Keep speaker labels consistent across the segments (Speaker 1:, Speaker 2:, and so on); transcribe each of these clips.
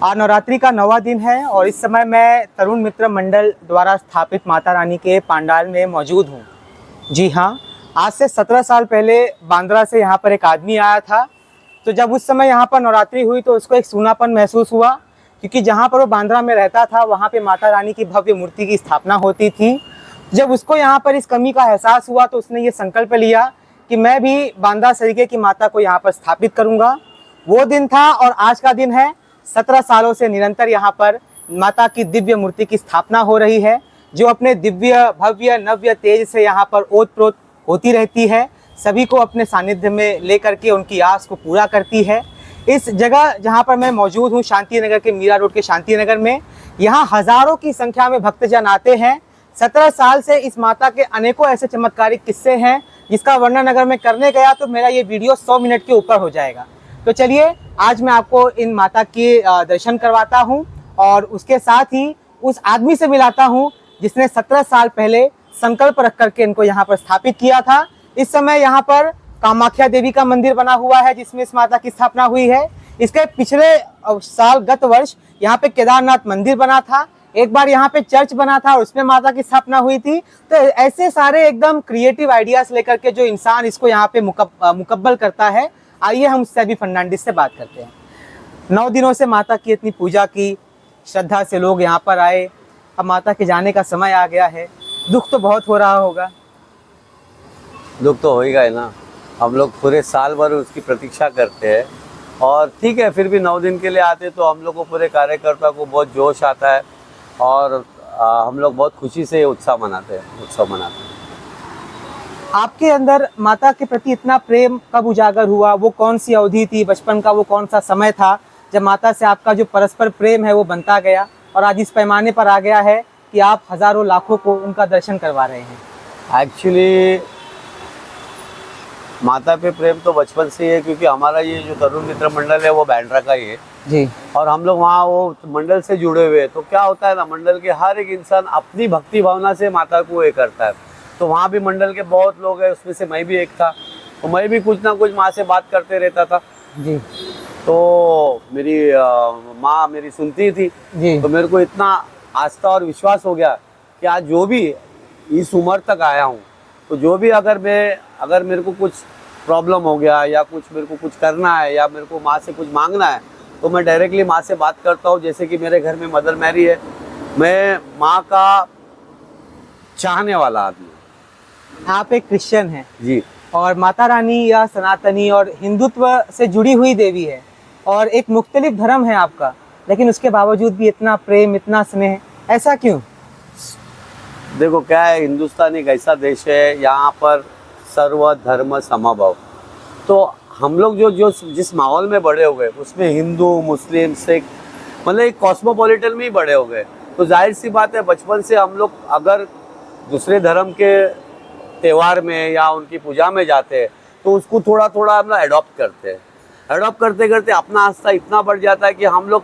Speaker 1: आज नवरात्रि का 9वां दिन है और इस समय मैं तरुण मित्र मंडल द्वारा स्थापित माता रानी के पंडाल में मौजूद हूँ। जी हाँ, आज से 17 साल पहले बांद्रा से यहाँ पर एक आदमी आया था। तो जब उस समय यहाँ पर नवरात्रि हुई तो उसको एक सूनापन महसूस हुआ, क्योंकि जहाँ पर वो बांद्रा में रहता था वहाँ पे माता रानी की भव्य मूर्ति की स्थापना होती थी। जब उसको यहाँ पर इस कमी का एहसास हुआ तो उसने ये संकल्प लिया कि मैं भी बांद्रा सरीके की माता को यहाँ पर स्थापित करूँगा। वो दिन था और आज का दिन है। 17 सालों से निरंतर यहाँ पर माता की दिव्य मूर्ति की स्थापना हो रही है, जो अपने दिव्य भव्य नव्य तेज से यहाँ पर ओतप्रोत होती रहती है। सभी को अपने सानिध्य में लेकर के उनकी आस को पूरा करती है। इस जगह जहाँ पर मैं मौजूद हूँ, शांति नगर के मीरा रोड के शांति नगर में, यहाँ हजारों की संख्या में भक्तजन आते हैं। 17 साल से इस माता के अनेकों ऐसे चमत्कारिक किस्से हैं जिसका वर्णन अगर मैं करने गया तो मेरा ये वीडियो 100 मिनट के ऊपर हो जाएगा। तो चलिए आज मैं आपको इन माता के दर्शन करवाता हूँ और उसके साथ ही उस आदमी से मिलाता हूँ जिसने 17 साल पहले संकल्प रख करके इनको यहाँ पर स्थापित किया था। इस समय यहाँ पर कामाख्या देवी का मंदिर बना हुआ है जिसमें इस माता की स्थापना हुई है। इसके पिछले साल गत वर्ष यहाँ पे केदारनाथ मंदिर बना था, एक बार यहाँ पे चर्च बना था और उसमें माता की स्थापना हुई थी। तो ऐसे सारे एकदम क्रिएटिव आइडियाज लेकर के जो इंसान इसको यहाँ पे मुकब्बल करता है, आइए हम उससे अभी फर्नांडिस से बात करते हैं। 9 दिनों से माता की इतनी पूजा की, श्रद्धा से लोग यहाँ पर आए, अब माता के जाने का समय आ गया है। दुख तो बहुत हो रहा होगा।
Speaker 2: दुख तो होएगा ही ना। हम लोग पूरे साल भर उसकी प्रतीक्षा करते हैं और ठीक है, फिर भी 9 दिन के लिए आते तो हम लोग को, पूरे कार्यकर्ता को बहुत जोश आता है और हम लोग बहुत खुशी से उत्सव मनाते हैं।
Speaker 1: आपके अंदर माता के प्रति इतना प्रेम कब उजागर हुआ? वो कौन सी अवधि थी, बचपन का वो कौन सा समय था जब माता से आपका जो परस्पर प्रेम है वो बनता गया और आज इस पैमाने पर आ गया है कि आप हजारों लाखों को उनका दर्शन करवा रहे हैं?
Speaker 2: एक्चुअली माता पे प्रेम तो बचपन से ही है, क्योंकि हमारा ये जो तरुण मित्र मंडल है वो बांद्रा का ही है
Speaker 1: जी,
Speaker 2: और हम लोग वहाँ वो मंडल से जुड़े हुए हैं। तो क्या होता है ना, मंडल के हर एक इंसान अपनी भक्ति भावना से माता को ये करता है। तो वहाँ भी मंडल के बहुत लोग हैं, उसमें से मैं भी एक था। तो मैं भी कुछ ना कुछ माँ से बात करते रहता था
Speaker 1: जी।
Speaker 2: तो मेरी माँ मेरी सुनती थी
Speaker 1: जी।
Speaker 2: तो मेरे को इतना आस्था और विश्वास हो गया कि आज जो भी इस उम्र तक आया हूँ, तो जो भी अगर मेरे को कुछ प्रॉब्लम हो गया या कुछ मेरे को कुछ करना है या मेरे को माँ से कुछ मांगना है, तो मैं डायरेक्टली माँ से बात करता हूँ। जैसे कि मेरे घर में मदर मैरी है, मैं माँ का चाहने वाला आदमी हूँ।
Speaker 1: आप एक क्रिश्चियन हैं
Speaker 2: जी,
Speaker 1: और माता रानी या सनातनी और हिंदुत्व से जुड़ी हुई देवी है और एक मुख्तलिफ धर्म है आपका, लेकिन उसके बावजूद भी इतना प्रेम, इतना स्नेह, ऐसा क्यों?
Speaker 2: देखो क्या है, हिंदुस्तान एक ऐसा देश है यहाँ पर सर्व धर्म समभाव। तो हम लोग जो जिस माहौल में बड़े हो गए उसमें हिंदू मुस्लिम सिख, मतलब एक कॉस्मोपॉलिटन में ही बड़े हो गए। तो जाहिर सी बात है, बचपन से हम लोग अगर दूसरे धर्म के त्यौहार में या उनकी पूजा में जाते हैं तो उसको थोड़ा थोड़ा हम लोग एडॉप्ट करते हैं। एडॉप्ट करते करते अपना आस्था इतना बढ़ जाता है कि हम लोग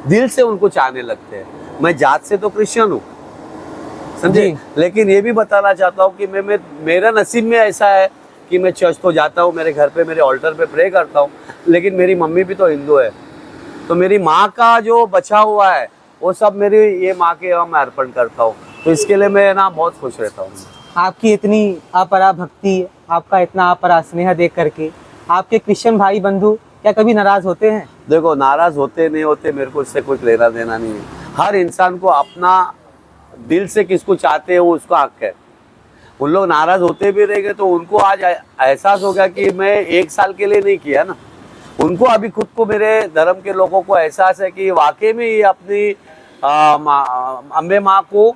Speaker 2: दिल से उनको चाहने लगते हैं। मैं जात से तो क्रिश्चियन हूँ, समझे, लेकिन ये भी बताना चाहता हूँ कि मेरा नसीब में ऐसा है कि मैं चर्च तो जाता हूँ, मेरे घर पे मेरे ऑल्टर पे प्रे करता हूँ, लेकिन मेरी मम्मी भी तो हिंदू है। तो मेरी माँ का जो बचा हुआ है वो सब मेरी ये माँ के मैं अर्पण करता हूँ। तो इसके लिए मैं ना बहुत खुश रहता हूँ।
Speaker 1: आपकी इतनी अपरा भक्ति, आपका इतना अपरा स्नेह देख करके आपके क्रिश्चियन भाई बंधु क्या कभी नाराज होते हैं?
Speaker 2: देखो, नाराज होते नहीं होते मेरे को इससे कुछ लेना देना नहीं है। हर इंसान को अपना दिल से किसको चाहते हैं वो उसका हक है। उन लोग नाराज होते भी रहेंगे तो उनको आज एहसास हो गया कि मैं 1 साल के लिए नहीं किया ना। उनको अभी खुद को, मेरे धर्म के लोगों को एहसास है कि वाकई में ये अपनी अम्बे माँ को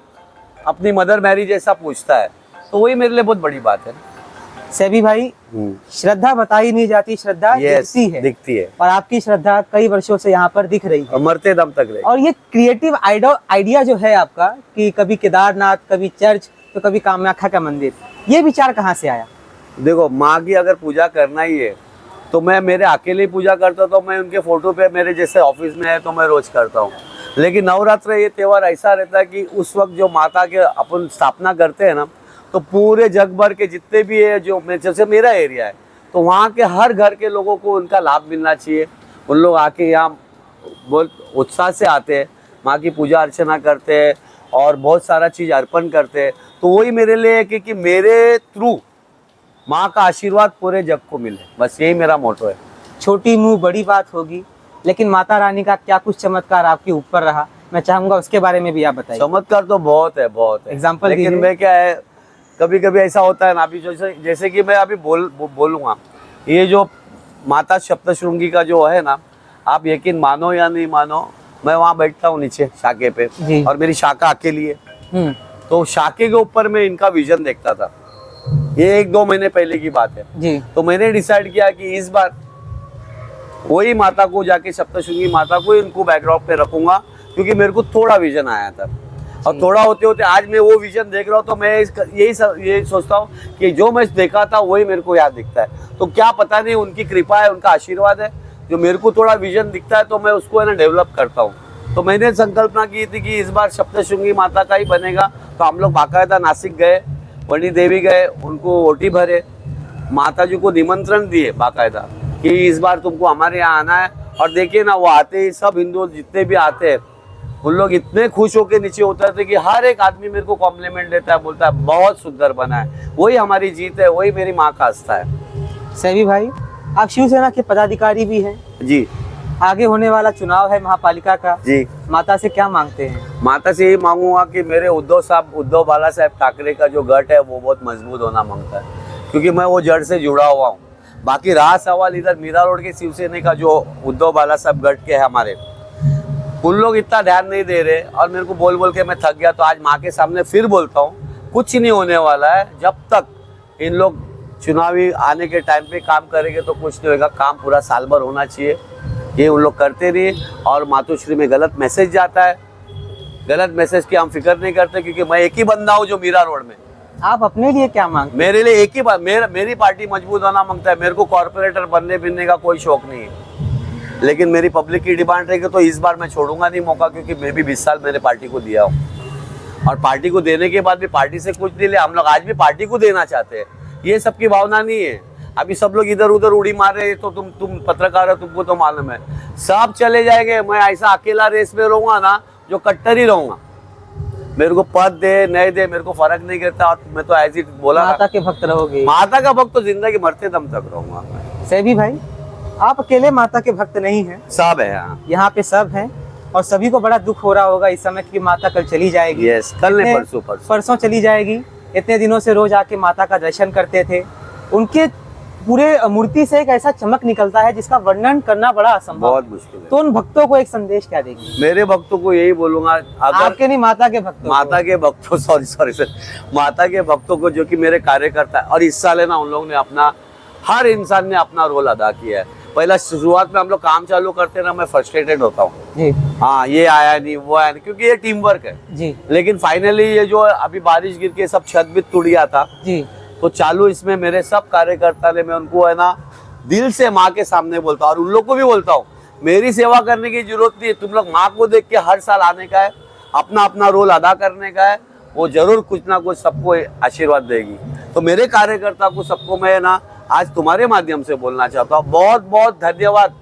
Speaker 2: अपनी मदर मैरी जैसा पूछता है। तो वही मेरे लिए बहुत बड़ी बात है।
Speaker 1: सेबी भाई, श्रद्धा बताई नहीं जाती, श्रद्धा दिखती है और आपकी श्रद्धा कई वर्षों से यहाँ पर दिख रही है,
Speaker 2: मरते दम तक रही।
Speaker 1: और ये क्रिएटिव आइडिया जो है आपका कि कभी केदारनाथ, कभी चर्च, तो कभी कामाख्या का मंदिर, ये विचार कहाँ से आया?
Speaker 2: देखो, माँ की अगर पूजा करना ही है तो मैं मेरे अकेले ही पूजा करता था। मैं उनके फोटो पे, मेरे जैसे ऑफिस में है तो मैं रोज करता हूँ। लेकिन नवरात्र ये त्यौहार ऐसा रहता है कि उस वक्त जो माता के अपन स्थापना करते हैं ना, तो पूरे जग भर के जितने भी है, जो जैसे मेरा एरिया है, तो वहाँ के हर घर के लोगों को उनका लाभ मिलना चाहिए। उन लोग आके यहाँ बहुत उत्साह से आते हैं, माँ की पूजा अर्चना करते हैं और बहुत सारा चीज़ अर्पण करते हैं। तो वही मेरे लिए है कि मेरे थ्रू माँ का आशीर्वाद पूरे जग को मिले, बस यही मेरा मोटो है।
Speaker 1: छोटी मुंह बड़ी बात होगी, लेकिन माता रानी का क्या कुछ चमत्कार आपके ऊपर रहा, मैं चाहूंगा उसके बारे में भी आप बताइए।
Speaker 2: चमत्कार तो बहुत है, बहुत है।
Speaker 1: एग्जाम्पल
Speaker 2: लेकिन
Speaker 1: दीजिए।
Speaker 2: मैं क्या है, कभी कभी ऐसा होता है ना, अभी जैसे कि मैं अभी बोलूँगा, ये जो माता सप्तशृंगी का जो है ना, आप यकीन मानो या नहीं मानो, मैं वहाँ बैठता हूँ नीचे शाखे पे,
Speaker 1: जी।
Speaker 2: और मेरी शाखा अकेली है। तो शाखे के ऊपर मैं इनका विजन देखता था, ये 1-2 महीने पहले की बात है
Speaker 1: जी।
Speaker 2: तो मैंने डिसाइड किया कि इस बार वही माता को जाके, सप्तशृंगी माता को इनको बैकड्रॉप पे रखूंगा, क्योंकि मेरे को थोड़ा विजन आया था। और थोड़ा होते होते आज मैं वो विजन देख रहा हूँ, तो मैं यही सोचता हूँ कि जो मैं देखा था वही मेरे को याद दिखता है। तो क्या पता नहीं, उनकी कृपा है, उनका आशीर्वाद है, जो मेरे को थोड़ा विजन दिखता है तो मैं उसको है ना डेवलप करता हूँ। तो मैंने संकल्पना की थी कि इस बार सप्तशृंगी माता का ही बनेगा। तो हम लोग बाकायदा नासिक गए, वनी देवी गए, उनको ओटी भरे, माता जी को निमंत्रण दिए बाकायदा कि इस बार तुमको हमारे यहाँ आना है। और देखिए ना, वो आते ही सब हिंदू जितने भी आते हैं उन लोग इतने खुश होकर नीचे उतरते कि हर एक आदमी मेरे को कॉम्प्लीमेंट देता है, बोलता है बहुत सुंदर बना है। वही हमारी जीत है, वही मेरी माँ का आस्था है।
Speaker 1: सैवी भाई, आप शिवसेना के पदाधिकारी भी हैं
Speaker 2: जी।
Speaker 1: आगे होने वाला चुनाव है महापालिका का
Speaker 2: जी।
Speaker 1: माता से क्या मांगते हैं?
Speaker 2: माता से यही मांगूंगा कि मेरे उद्धव बाला साहब ठाकरे का जो गढ़ है वो बहुत मजबूत होना मांगता है, क्योंकि मैं वो जड़ से जुड़ा हुआ हूँ। बाकी रहा सवाल इधर मीरा रोड के शिवसेना का, जो उद्धव बाला साहब गढ़ के है हमारे, उन लोग इतना ध्यान नहीं दे रहे और मेरे को बोल बोल के मैं थक गया। तो आज माँ के सामने फिर बोलता हूँ, कुछ नहीं होने वाला है। जब तक इन लोग चुनावी आने के टाइम पे काम करेंगे तो कुछ नहीं होगा। काम पूरा साल भर होना चाहिए, ये उन लोग करते रहिए। और मातोश्री में गलत मैसेज जाता है, गलत मैसेज की हम फिक्र नहीं करते, क्योंकि मैं एक ही बंदा हूँ जो मीरा रोड में।
Speaker 1: आप अपने लिए क्या मांगते?
Speaker 2: मेरे लिए एक ही बात, मेरी पार्टी मजबूत होना मांगता है। मेरे को कॉर्पोरेटर बनने बिनने का कोई शौक नहीं है, लेकिन मेरी पब्लिक की डिमांड रहेगी तो इस बार मैं छोड़ूंगा नहीं मौका, क्योंकि मैं भी 20 साल मैंने पार्टी को दिया हूँ। और पार्टी को देने के बाद भी पार्टी से कुछ नहीं ले, हम लोग आज भी पार्टी को देना चाहते हैं। ये सबकी भावना नहीं है। अभी सब लोग इधर उधर उड़ी मार रहे हैं, तो तुम पत्रकार हो, तुमको तो मालूम है, सब चले जाएंगे। मैं ऐसा अकेला रेस में रहूंगा ना, जो कट्टर ही रहूंगा। मेरे को पद दे नहीं दे, मेरे को फर्क नहीं करता। और मैं तो ऐसी बोला,
Speaker 1: माता के भक्त रहोगे।
Speaker 2: माता का भक्त तो जिंदगी मरते दम तक रहूंगा।
Speaker 1: सैवी भाई, आप अकेले माता के भक्त नहीं हैं,
Speaker 2: सब है यहाँ।
Speaker 1: यहाँ पे सब हैं, और सभी को बड़ा दुख हो रहा होगा इस समय कि माता कल चली जाएगी।
Speaker 2: यस, कल नहीं, परसों
Speaker 1: चली जाएगी। इतने दिनों से रोज आके माता का दर्शन करते थे, उनके पूरे मूर्ति से एक ऐसा चमक निकलता है जिसका वर्णन करना बड़ा असंभव,
Speaker 2: बहुत मुश्किल है।
Speaker 1: तो उन भक्तों को एक संदेश क्या देंगे?
Speaker 2: मेरे भक्तों को यही बोलूंगा, अगर
Speaker 1: आपके नहीं, माता के भक्तों,
Speaker 2: माता के भक्तों, सॉरी सर, माता के भक्तों को, जो कि मेरे कार्यकर्ता है और हिस्सा लेना, उन लोगों ने अपना, हर इंसान ने अपना रोल अदा किया है। पहला शुरुआत में हम लोग काम चालू करते ना, मैं फ्रस्ट्रेटेड होता हूँ, हाँ ये आया नहीं, वो आया नहीं, क्योंकि ये टीम वर्क है जी। लेकिन फाइनली ये जो अभी बारिश गिर के सब छत भी टूट गया था जी, तो चालू इसमें मेरे सब कार्यकर्ता ने, मैं उनको है ना दिल से माँ के सामने बोलता हूँ, और उन लोग को भी बोलता हूँ, मेरी सेवा करने की जरूरत नहीं है। तुम लोग माँ को देख के हर साल आने का है, अपना अपना रोल अदा करने का है, वो जरूर कुछ ना कुछ सबको आशीर्वाद देगी। तो मेरे कार्यकर्ता को सबको मैं ना आज तुम्हारे माध्यम से बोलना चाहता हूँ, बहुत बहुत धन्यवाद,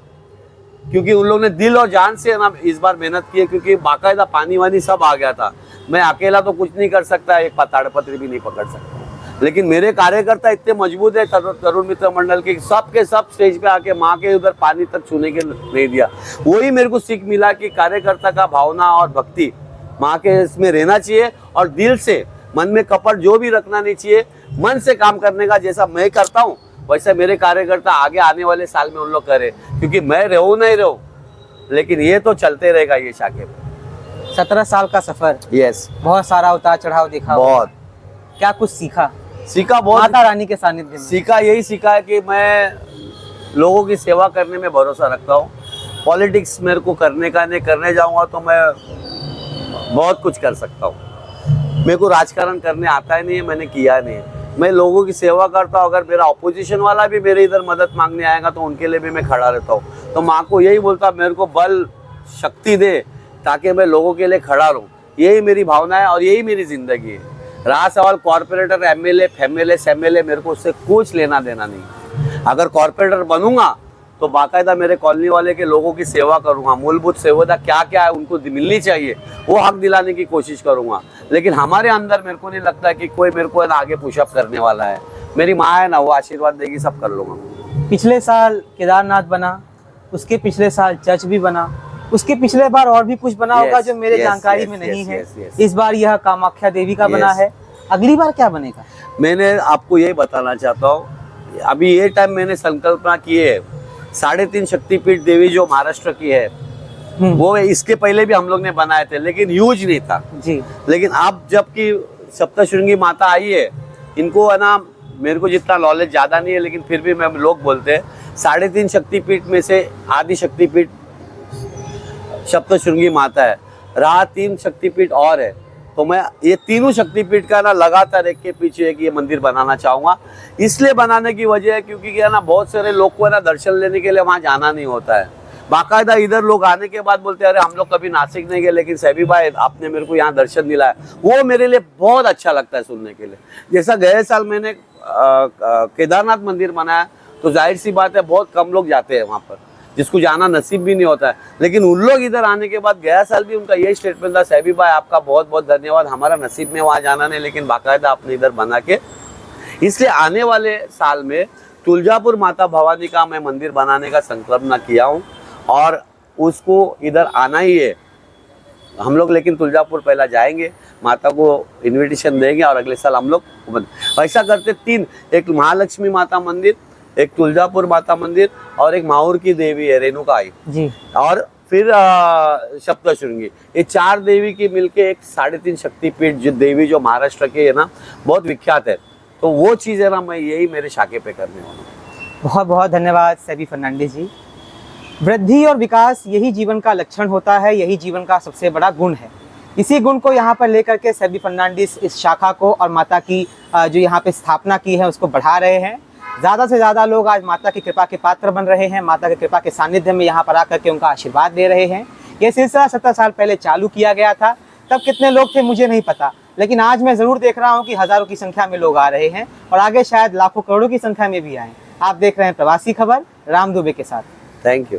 Speaker 2: क्योंकि उन लोगों ने दिल और जान से ना इस बार मेहनत की है। क्योंकि बाकायदा पानी वानी सब आ गया था, मैं अकेला तो कुछ नहीं कर सकता, एक ताड़पत्री भी नहीं पकड़ सकता, लेकिन मेरे कार्यकर्ता इतने मजबूत है, तरुण मित्र मंडल के सब स्टेज पे आके माँ के उधर पानी तक छूने के नहीं दिया। वही मेरे को सीख मिला कि कार्यकर्ता का भावना और भक्ति माँ के इसमें रहना चाहिए, और दिल से, मन में कपट जो भी रखना नहीं चाहिए, मन से काम करने का। जैसा मैं करता हूँ वैसे मेरे कार्यकर्ता आगे आने वाले साल में उन लोग करे, क्योंकि मैं रहूँ नहीं रहूँ, लेकिन ये तो चलते रहेगा ये शाखे पे।
Speaker 1: 17 साल का सफर,
Speaker 2: यस,
Speaker 1: बहुत सारा उतार चढ़ाव देखा,
Speaker 2: बहुत।
Speaker 1: क्या कुछ सीखा
Speaker 2: बहुत,
Speaker 1: माता रानी के सानिध्य में?
Speaker 2: यही सीखा है कि मैं लोगों की सेवा करने में भरोसा रखता हूँ। पॉलिटिक्स मेरे को करने का नहीं, करने जाऊँगा तो मैं बहुत कुछ कर सकता हूँ। मेरे को राजकारण करने आता ही नहीं है, मैंने किया नहीं है। मैं लोगों की सेवा करता हूँ। अगर मेरा ऑपोजिशन वाला भी मेरे इधर मदद मांगने आएगा तो उनके लिए भी मैं खड़ा रहता हूँ। तो माँ को यही बोलता, मेरे को बल शक्ति दे ताकि मैं लोगों के लिए खड़ा रहूँ। यही मेरी भावना है और यही मेरी जिंदगी है। रहा सवाल कॉर्पोरेटर, एमएलए, फेमएलए, सेमएलए, मेरे को उससे कुछ लेना देना नहीं। अगर कॉर्पोरेटर बनूंगा तो बाकायदा मेरे कॉलोनी वाले के लोगों की सेवा करूंगा, मूलभूत सुविधा क्या क्या है उनको मिलनी चाहिए वो हक दिलाने की कोशिश करूंगा। लेकिन हमारे अंदर मेरे को नहीं लगता कि कोई मेरे को ना आगे पुशअप करने वाला है। मेरी माँ है ना, वो आशीर्वाद देगी, सब कर लूंगा।
Speaker 1: पिछले साल केदारनाथ बना, उसके पिछले साल चर्च भी बना, उसके पिछले बार और भी कुछ बना होगा जो मेरे जानकारी में नहीं है। इस बार यह कामाख्या देवी का बना है, अगली बार क्या बनेगा?
Speaker 2: मैंने आपको यही बताना चाहता हूँ, अभी ये टाइम मैंने संकल्पना की है 3.5 शक्तिपीठ देवी जो महाराष्ट्र की है, वो इसके पहले भी हम लोग ने बनाए थे लेकिन यूज नहीं था
Speaker 1: जी।
Speaker 2: लेकिन अब जबकि सप्तशृंगी माता आई है, इनको है ना, मेरे को जितना नॉलेज ज्यादा नहीं है लेकिन फिर भी मैं लोग बोलते हैं 3.5 शक्तिपीठ में से आदि शक्तिपीठ सप्तशृंगी माता है, रहा 3 शक्तिपीठ और है। तो मैं ये तीनों शक्तिपीठ का ना लगातार एक के पीछे एक ये मंदिर बनाना चाहूंगा। इसलिए बनाने की वजह है क्योंकि क्या ना, बहुत सारे लोग को है ना दर्शन लेने के लिए वहाँ जाना नहीं होता है। बाकायदा इधर लोग आने के बाद बोलते हैं अरे हम लोग कभी नासिक नहीं गए लेकिन सैबी भाई आपने मेरे को यहाँ दर्शन दिलाया, वो मेरे लिए बहुत अच्छा लगता है सुनने के लिए। जैसा गए साल मैंने केदारनाथ मंदिर बनाया तो जाहिर सी बात है बहुत कम लोग जाते हैं वहाँ पर, जिसको जाना नसीब भी नहीं होता है। लेकिन उन लोग इधर आने के बाद गया साल भी उनका यही स्टेटमेंट था, सैबी भाई आपका बहुत बहुत धन्यवाद, हमारा नसीब में वहाँ जाना नहीं लेकिन बाकायदा आपने इधर बना के। इसलिए आने वाले साल में तुलजापुर माता भवानी का मैं मंदिर बनाने का संकल्प किया हूँ और उसको इधर आना ही है हम लोग। लेकिन तुलजापुर पहला जाएंगे, माता को इनविटेशन देंगे और अगले साल हम लोग ऐसा करते 3, एक महालक्ष्मी माता मंदिर, एक तुलजापुर माता मंदिर और एक माहौर की देवी है रेणुका आई जी, और फिर सप्तशृंगी, ये 4 देवी की मिलके एक 3.5 शक्तिपीठ जो देवी जो महाराष्ट्र के है ना बहुत विख्यात है। तो वो चीज़ है ना, मैं यही मेरे शाखे पे करने वाला हूँ।
Speaker 1: बहुत बहुत धन्यवाद सैबी फर्नांडिस जी। वृद्धि और विकास यही जीवन का लक्षण होता है, यही जीवन का सबसे बड़ा गुण है। इसी गुण को यहाँ पर लेकर के सैबी फर्नांडिस इस शाखा को और माता की जो यहाँ पे स्थापना की है उसको बढ़ा रहे हैं। ज़्यादा से ज़्यादा लोग आज माता की कृपा के पात्र बन रहे हैं, माता की कृपा के सानिध्य में यहाँ पर आकर के उनका आशीर्वाद दे रहे हैं। ये सिलसिला 17 साल पहले चालू किया गया था, तब कितने लोग थे मुझे नहीं पता, लेकिन आज मैं ज़रूर देख रहा हूँ कि हज़ारों की संख्या में लोग आ रहे हैं और आगे शायद लाखों करोड़ों की संख्या में भी आएँ। आप देख रहे हैं प्रवासी खबर राम दुबे के साथ।
Speaker 2: Thank you.